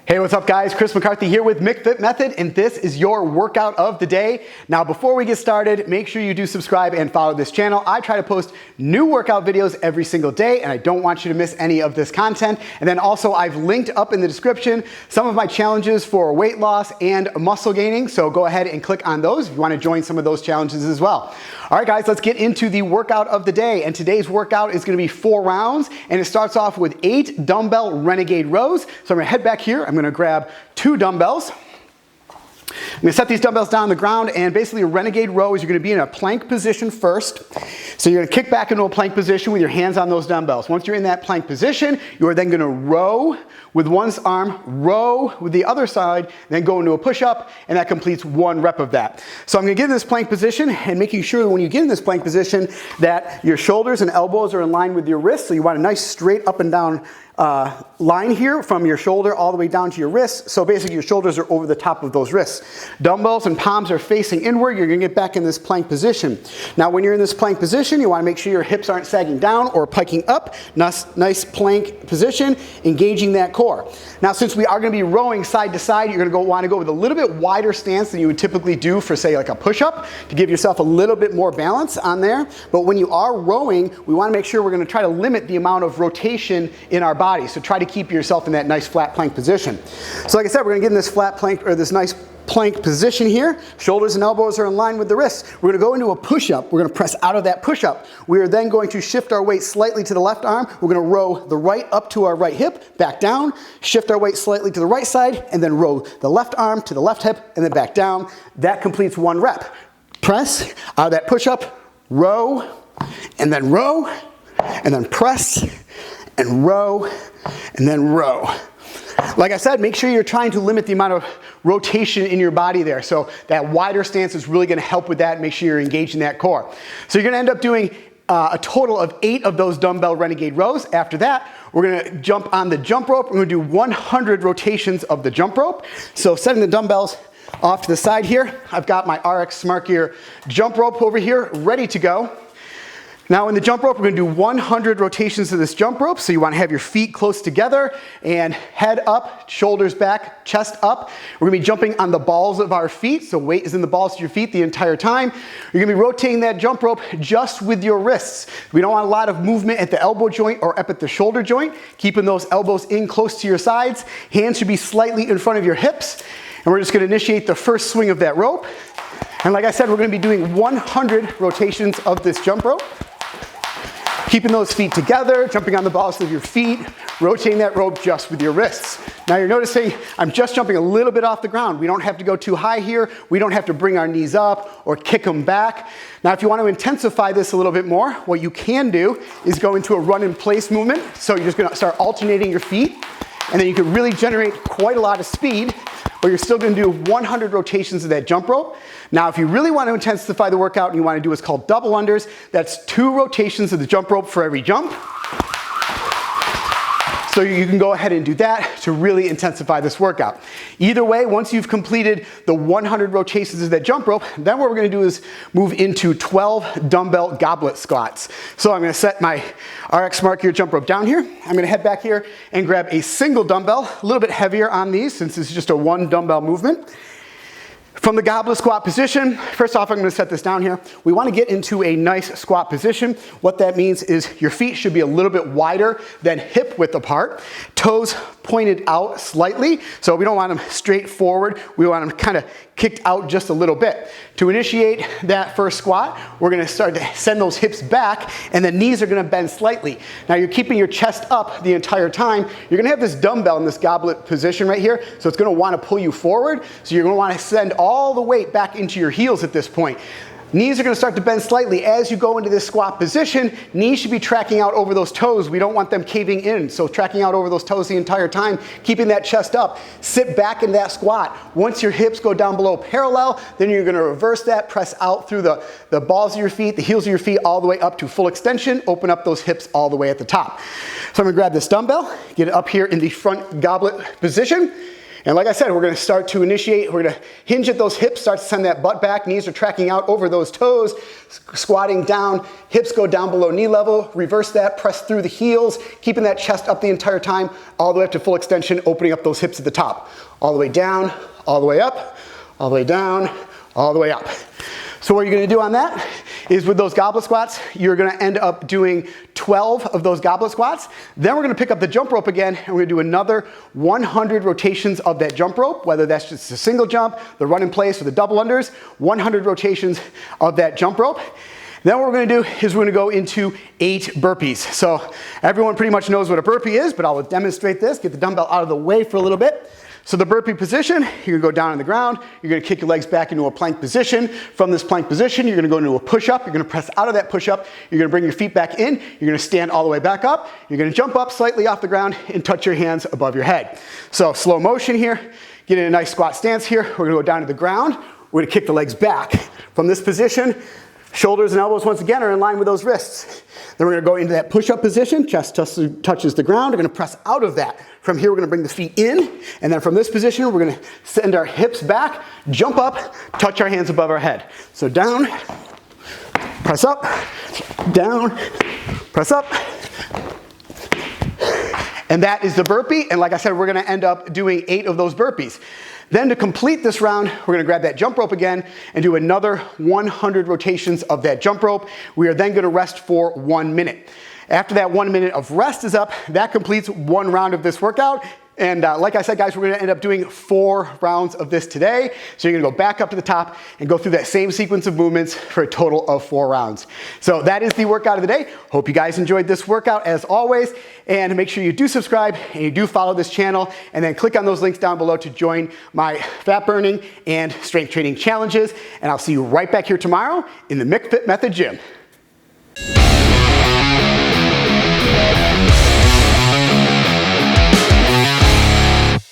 Hey, what's up guys? Chris McCarthy here with McFit Method, and this is your workout of the day. Now, before we get started, make sure you do subscribe and follow this channel. I try to post new workout videos every single day, and I don't want you to miss any of this content. And then also, I've linked up in the description some of my challenges for weight loss and muscle gaining, so go ahead and click on those if you want to join some of those challenges as well. All right, guys, let's get into the workout of the day. And today's workout is going to be 4 rounds, and it starts off with 8 dumbbell Renegade rows. So I'm going to head back here. I'm going to grab 2 dumbbells. I'm going to set these dumbbells down on the ground, and basically a Renegade row is you're going to be in a plank position first. So you're going to kick back into a plank position with your hands on those dumbbells. Once you're in that plank position, you are then going to row with one arm, row with the other side, then go into a push-up, and that completes 1 rep of that. So I'm going to get in this plank position, and making sure that when you get in this plank position that your shoulders and elbows are in line with your wrists. So you want a nice straight up and down line here from your shoulder all the way down to your wrist. So basically your shoulders are over the top of those wrists. Dumbbells and palms are facing inward. You're going to get back in this plank position. Now when you're in this plank position, you want to make sure your hips aren't sagging down or piking up. Nice plank position, engaging that core. Now since we are going to be rowing side to side, you're going to want to go with a little bit wider stance than you would typically do for say like a push-up to give yourself a little bit more balance on there. But when you are rowing, we want to make sure we're going to try to limit the amount of rotation in our body. So try to keep yourself in that nice flat plank position. So like I said, we're going to get in this flat plank or this nice plank position here. Shoulders and elbows are in line with the wrists. We're going to go into a push-up. We're going to press out of that push-up. We are then going to shift our weight slightly to the left arm. We're going to row the right up to our right hip, back down, shift our weight slightly to the right side, and then row the left arm to the left hip, and then back down. That completes 1 rep. Press out of that push-up, row, and then press, and row, and then row. Like I said, make sure you're trying to limit the amount of rotation in your body there. So that wider stance is really going to help with that. Make sure you're engaging that core. So you're going to end up doing a total of 8 of those dumbbell Renegade rows. After that, we're going to jump on the jump rope. We're going to do 100 rotations of the jump rope. So setting the dumbbells off to the side here, I've got my RX Smart Gear jump rope over here ready to go. Now in the jump rope, we're going to do 100 rotations of this jump rope. So you want to have your feet close together and head up, shoulders back, chest up. We're going to be jumping on the balls of our feet. So weight is in the balls of your feet the entire time. You're going to be rotating that jump rope just with your wrists. We don't want a lot of movement at the elbow joint or up at the shoulder joint. Keeping those elbows in close to your sides. Hands should be slightly in front of your hips. And we're just going to initiate the first swing of that rope. And like I said, we're going to be doing 100 rotations of this jump rope. Keeping those feet together, jumping on the balls of your feet, rotating that rope just with your wrists. Now you're noticing I'm just jumping a little bit off the ground. We don't have to go too high here. We don't have to bring our knees up or kick them back. Now if you want to intensify this a little bit more, what you can do is go into a run in place movement. So you're just going to start alternating your feet, and then you can really generate quite a lot of speed, but you're still going to do 100 rotations of that jump rope. Now, if you really want to intensify the workout and you want to do what's called double unders, that's 2 rotations of the jump rope for every jump. So you can go ahead and do that to really intensify this workout. Either way, once you've completed the 100 rotations of that jump rope, then what we're going to do is move into 12 dumbbell goblet squats. So I'm going to set my RX Smart Gear jump rope down here. I'm going to head back here and grab a single dumbbell, a little bit heavier on these since this is just a 1 dumbbell movement. From the goblet squat position, first off, I'm going to set this down here. We want to get into a nice squat position. What that means is your feet should be a little bit wider than hip width apart. Toes pointed out slightly, so we don't want them straight forward. We want them kind of kicked out just a little bit. To initiate that first squat, we're going to start to send those hips back, and the knees are going to bend slightly. Now you're keeping your chest up the entire time. You're going to have this dumbbell in this goblet position right here, so it's going to want to pull you forward. So you're going to want to send all the weight back into your heels at this point. Knees are going to start to bend slightly as you go into this squat position. Knees should be tracking out over those toes. We don't want them caving in, so tracking out over those toes the entire time, keeping that chest up. Sit back in that squat. Once your hips go down below parallel, then you're going to reverse that, press out through the balls of your feet, the heels of your feet, all the way up to full extension. Open up those hips all the way at the top. So I'm going to grab this dumbbell, get it up here in the front goblet position. And like I said, we're gonna start to initiate, we're gonna hinge at those hips, start to send that butt back, knees are tracking out over those toes, squatting down, hips go down below knee level, reverse that, press through the heels, keeping that chest up the entire time, all the way up to full extension, opening up those hips at the top. All the way down, all the way up, all the way down, all the way up. So what you're gonna do on that is with those goblet squats, you're gonna end up doing 12 of those goblet squats. Then we're gonna pick up the jump rope again, and we're gonna do another 100 rotations of that jump rope, whether that's just a single jump, the run in place, or the double unders, 100 rotations of that jump rope. Then what we're gonna do is we're gonna go into 8 burpees. So everyone pretty much knows what a burpee is, but I'll demonstrate this, get the dumbbell out of the way for a little bit. So the burpee position, you're gonna go down on the ground, you're gonna kick your legs back into a plank position. From this plank position, you're gonna go into a push-up, you're gonna press out of that push-up, you're gonna bring your feet back in, you're gonna stand all the way back up, you're gonna jump up slightly off the ground and touch your hands above your head. So slow motion here, get in a nice squat stance here, we're gonna go down to the ground, we're gonna kick the legs back. From this position, shoulders and elbows once again are in line with those wrists. Then we're gonna go into that push-up position, chest touches the ground, we're gonna press out of that. From here, we're gonna bring the feet in, and then from this position, we're gonna send our hips back, jump up, touch our hands above our head. So down, press up, down, press up. And that is the burpee, and like I said, we're gonna end up doing 8 of those burpees. Then to complete this round, we're gonna grab that jump rope again and do another 100 rotations of that jump rope. We are then gonna rest for 1 minute. After that 1 minute of rest is up, that completes 1 round of this workout. And like I said, guys, we're gonna end up doing 4 rounds of this today. So you're gonna go back up to the top and go through that same sequence of movements for a total of 4 rounds. So that is the workout of the day. Hope you guys enjoyed this workout as always. And make sure you do subscribe and you do follow this channel. And then click on those links down below to join my fat burning and strength training challenges. And I'll see you right back here tomorrow in the McFit Method Gym.